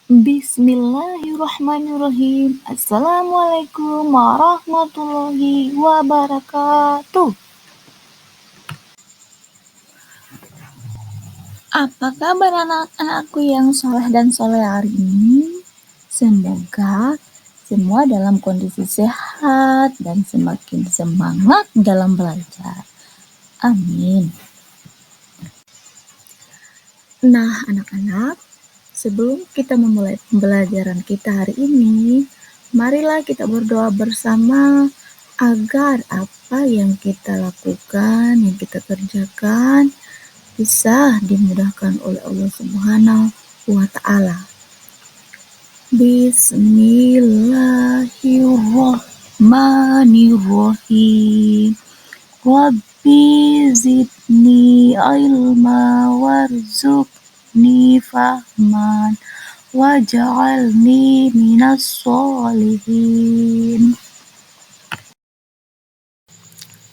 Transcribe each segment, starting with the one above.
Bismillahirrahmanirrahim. Assalamualaikum warahmatullahi wabarakatuh. Apa kabar anak-anakku yang soleh dan soleh hari ini? Semoga semua dalam kondisi sehat dan semakin semangat dalam belajar. Amin. Nah, anak-anak, sebelum kita memulai pembelajaran kita hari ini, marilah kita berdoa bersama agar apa yang kita lakukan, yang kita kerjakan bisa dimudahkan oleh Allah Subhanahu wa Ta'ala. Bismillahirrahmanirrahim. Rabbi zidni ilma warzuqni fahman waj'alni minas sholihin.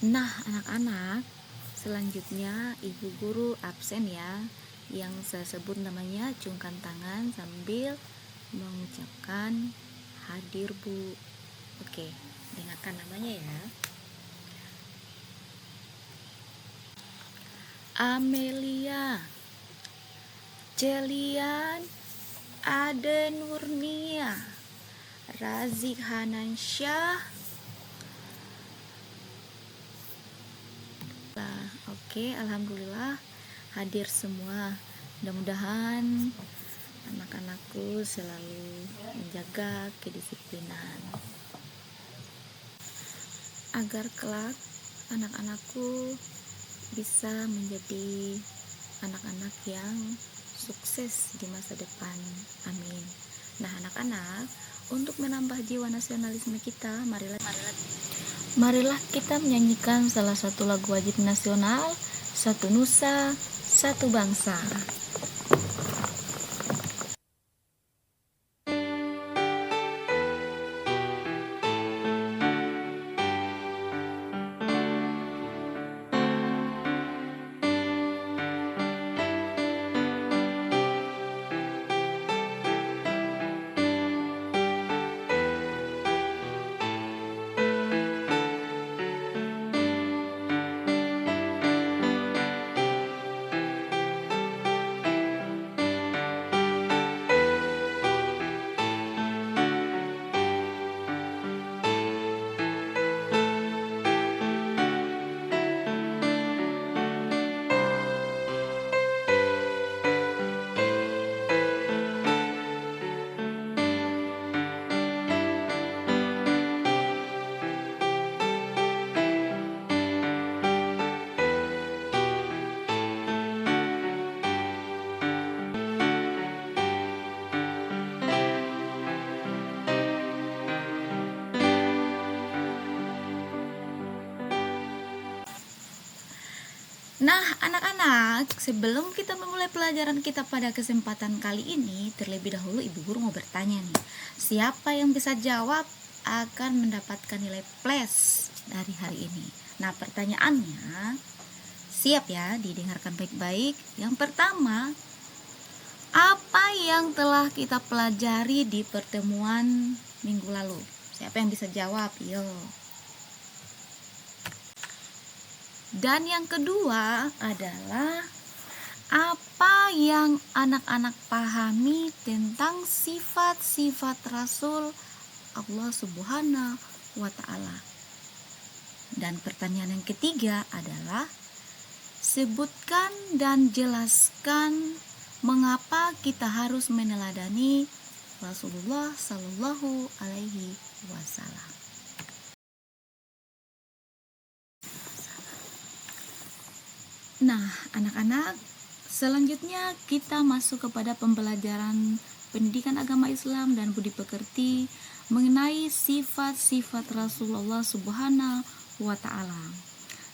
Nah, anak-anak, selanjutnya Ibu Guru absen ya. Yang saya sebut namanya acungkan tangan sambil mengucapkan hadir Bu. Oke, dengarkan namanya ya. Amelia, Celian, Ade Nurnia, Razik Hanansyah. Oke, alhamdulillah hadir semua. Mudah-mudahan anak-anakku selalu menjaga kedisiplinan agar kelak anak-anakku bisa menjadi anak-anak yang sukses di masa depan. Amin. Nah, anak-anak, untuk menambah jiwa nasionalisme kita, marilah kita menyanyikan salah satu lagu wajib nasional, Satu Nusa, Satu Bangsa. Nah, anak-anak, sebelum kita memulai pelajaran kita pada kesempatan kali ini, terlebih dahulu Ibu Guru mau bertanya nih. Siapa yang bisa jawab akan mendapatkan nilai plus dari hari ini? Nah, pertanyaannya, siap ya, didengarkan baik-baik. Yang pertama, apa yang telah kita pelajari di pertemuan minggu lalu? Siapa yang bisa jawab? Yo. Dan yang kedua adalah apa yang anak-anak pahami tentang sifat-sifat Rasul Allah Subhanahu wa Ta'ala. Dan pertanyaan yang ketiga adalah sebutkan dan jelaskan mengapa kita harus meneladani Rasulullah Sallallahu Alaihi Wasallam. Nah, anak-anak, selanjutnya kita masuk kepada pembelajaran pendidikan agama Islam dan budi pekerti mengenai sifat-sifat Rasulullah Subhanahu wa Ta'ala.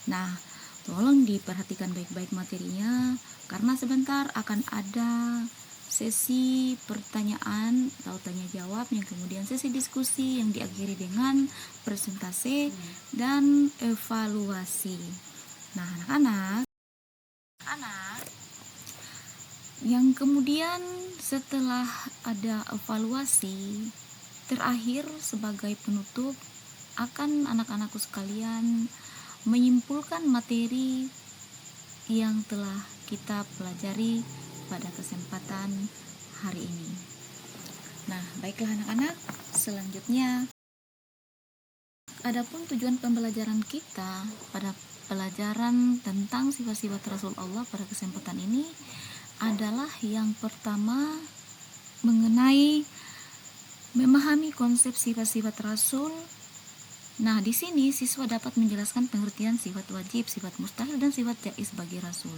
Nah, tolong diperhatikan baik-baik materinya karena sebentar akan ada sesi pertanyaan atau tanya jawab, yang kemudian sesi diskusi yang diakhiri dengan presentasi dan evaluasi. Nah, anak-anak, Yang kemudian setelah ada evaluasi, terakhir sebagai penutup akan anak-anakku sekalian menyimpulkan materi yang telah kita pelajari pada kesempatan hari ini. Nah, baiklah anak-anak, selanjutnya adapun tujuan pembelajaran kita pada pelajaran tentang sifat-sifat Rasul Allah pada kesempatan ini adalah yang pertama mengenai memahami konsep sifat-sifat Rasul. Nah, di sini siswa dapat menjelaskan pengertian sifat wajib, sifat mustahil, dan sifat jaiz bagi Rasul.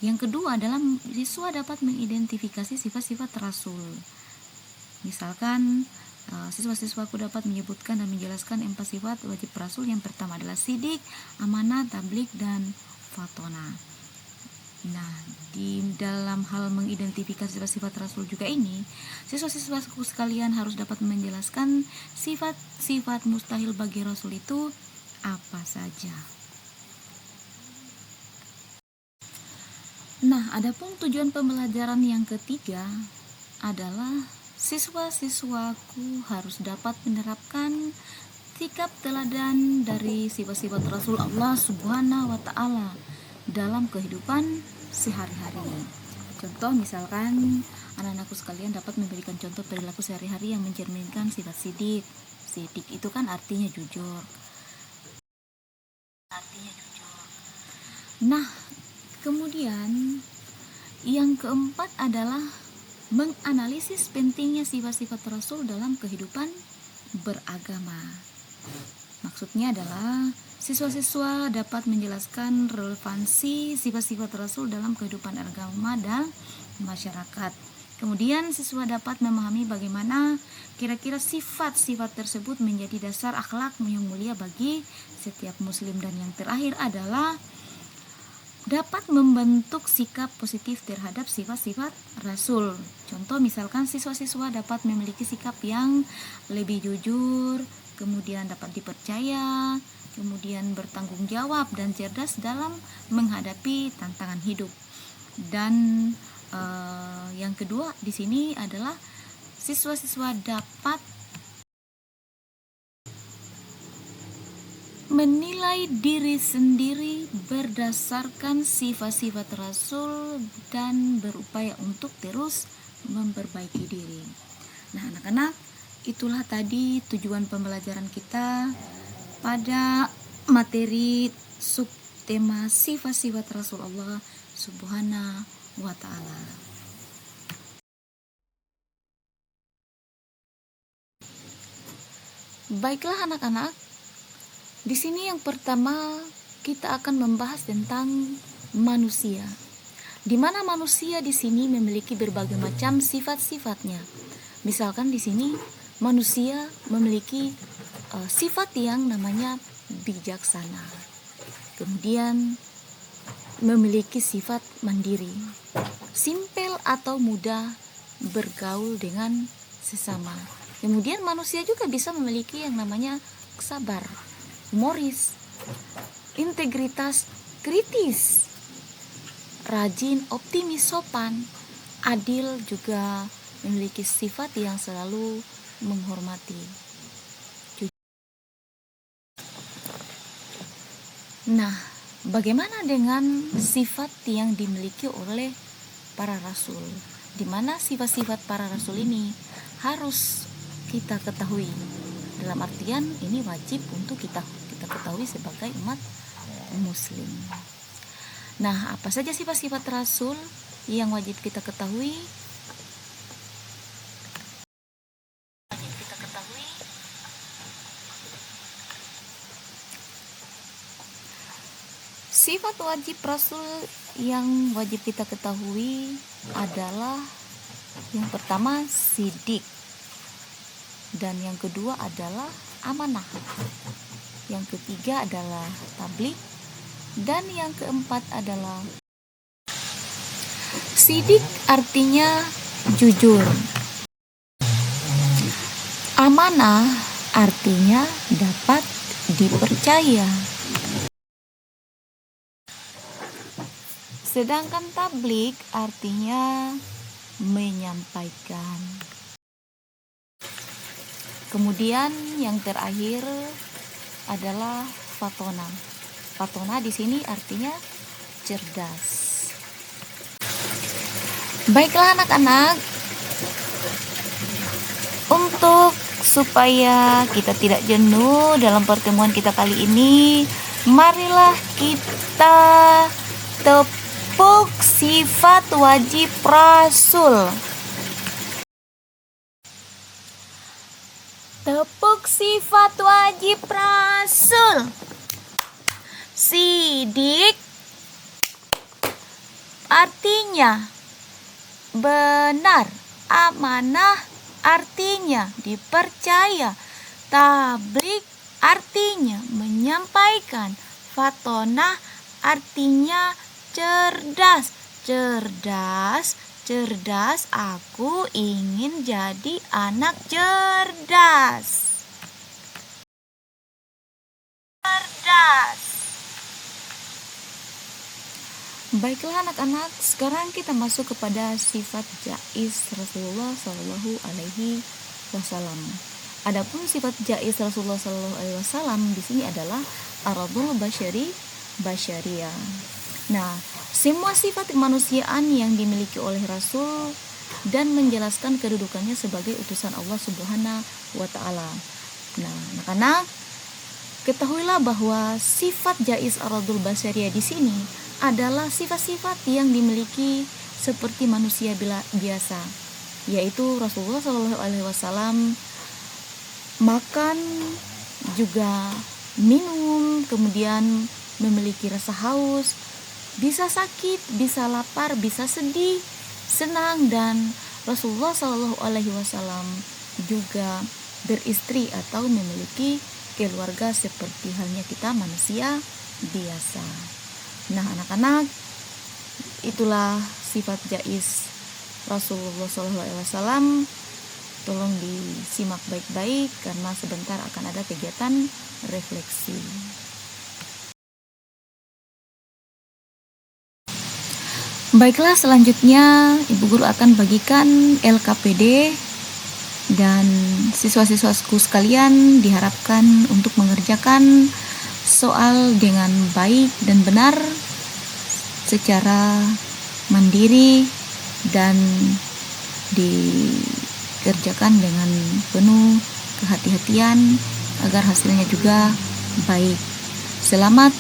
Yang kedua adalah siswa dapat mengidentifikasi sifat-sifat Rasul. Misalkan siswa-siswaku dapat menyebutkan dan menjelaskan 4 sifat wajib Rasul. Yang pertama adalah sidik, amanah, tabligh, dan fatona. Nah, di dalam hal mengidentifikasi sifat-sifat Rasul juga ini, siswa-siswaku sekalian harus dapat menjelaskan sifat-sifat mustahil bagi Rasul itu apa saja. Nah, adapun tujuan pembelajaran yang ketiga adalah siswa-siswaku harus dapat menerapkan sikap teladan dari sifat-sifat Rasul Allah Subhanahu wa Ta'ala dalam kehidupan sehari-hari. Contoh, misalkan anak-anakku sekalian dapat memberikan contoh perilaku sehari-hari yang mencerminkan sifat sidik. Sidik itu kan artinya jujur. Nah, kemudian yang keempat adalah menganalisis pentingnya sifat-sifat Rasul dalam kehidupan beragama. Maksudnya adalah siswa-siswa dapat menjelaskan relevansi sifat-sifat Rasul dalam kehidupan agama dan masyarakat. Kemudian siswa dapat memahami bagaimana kira-kira sifat-sifat tersebut menjadi dasar akhlak yang mulia bagi setiap muslim. Dan yang terakhir adalah dapat membentuk sikap positif terhadap sifat-sifat Rasul. Contoh, misalkan siswa-siswa dapat memiliki sikap yang lebih jujur, kemudian dapat dipercaya, kemudian bertanggung jawab dan cerdas dalam menghadapi tantangan hidup. Dan yang kedua di sini adalah siswa-siswa dapat menilai diri sendiri berdasarkan sifat-sifat Rasul dan berupaya untuk terus memperbaiki diri. Nah, anak-anak, itulah tadi tujuan pembelajaran kita pada materi subtema sifat-sifat Rasulullah Subhanahu wa Ta'ala. Baiklah anak-anak, di sini yang pertama kita akan membahas tentang manusia. Di mana manusia di sini memiliki berbagai macam sifat-sifatnya. Misalkan di sini manusia memiliki sifat yang namanya bijaksana. Kemudian memiliki sifat mandiri, simpel atau mudah bergaul dengan sesama. Kemudian manusia juga bisa memiliki yang namanya sabar, humoris, integritas, kritis, rajin, optimis, sopan, adil, juga memiliki sifat yang selalu menghormati. Nah, bagaimana dengan sifat yang dimiliki oleh para rasul? Di mana sifat-sifat para rasul ini harus kita ketahui. Dalam artian ini wajib untuk kita ketahui sebagai umat muslim. Nah, apa saja sifat-sifat Rasul yang wajib kita ketahui? Sifat wajib Rasul yang wajib kita ketahui adalah yang pertama sidik, dan yang kedua adalah amanah, yang ketiga adalah tabligh, dan yang keempat adalah sidik artinya jujur, amanah artinya dapat dipercaya, Sedangkan tablik artinya menyampaikan. Kemudian yang terakhir adalah fatona. Fatona di sini artinya cerdas. Baiklah anak-anak, untuk supaya kita tidak jenuh dalam pertemuan kita kali ini, marilah kita tepuk sifat wajib rasul. Tepuk sifat wajib rasul. Sidik artinya benar, amanah artinya dipercaya, tablik artinya menyampaikan, fatona artinya cerdas. Cerdas, aku ingin jadi anak cerdas. Baiklah anak-anak, sekarang kita masuk kepada sifat jais Rasulullah Shallallahu Alaihi Wasallam. Adapun sifat jais Rasulullah Shallallahu Alaihi Wasallam di sini adalah aradul basyariyah. Nah, semua sifat kemanusiaan yang dimiliki oleh Rasul dan menjelaskan kedudukannya sebagai utusan Allah Subhanahu wa Ta'ala. Nah, anak-anak, ketahuilah bahwa sifat jais aradul basyariyah di sini adalah sifat-sifat yang dimiliki seperti manusia biasa, yaitu Rasulullah Shallallahu Alaihi Wasallam makan, juga minum, kemudian memiliki rasa haus, bisa sakit, bisa lapar, bisa sedih, senang, dan Rasulullah Shallallahu Alaihi Wasallam juga beristri atau memiliki keluarga seperti halnya kita manusia biasa. Nah anak-anak, itulah sifat jais Rasulullah SAW. Tolong disimak baik-baik karena sebentar akan ada kegiatan refleksi. Baiklah, selanjutnya Ibu Guru akan bagikan LKPD dan siswa-siswaku sekalian diharapkan untuk mengerjakan soal dengan baik dan benar secara mandiri dan dikerjakan dengan penuh kehati-hatian agar hasilnya juga baik. Selamat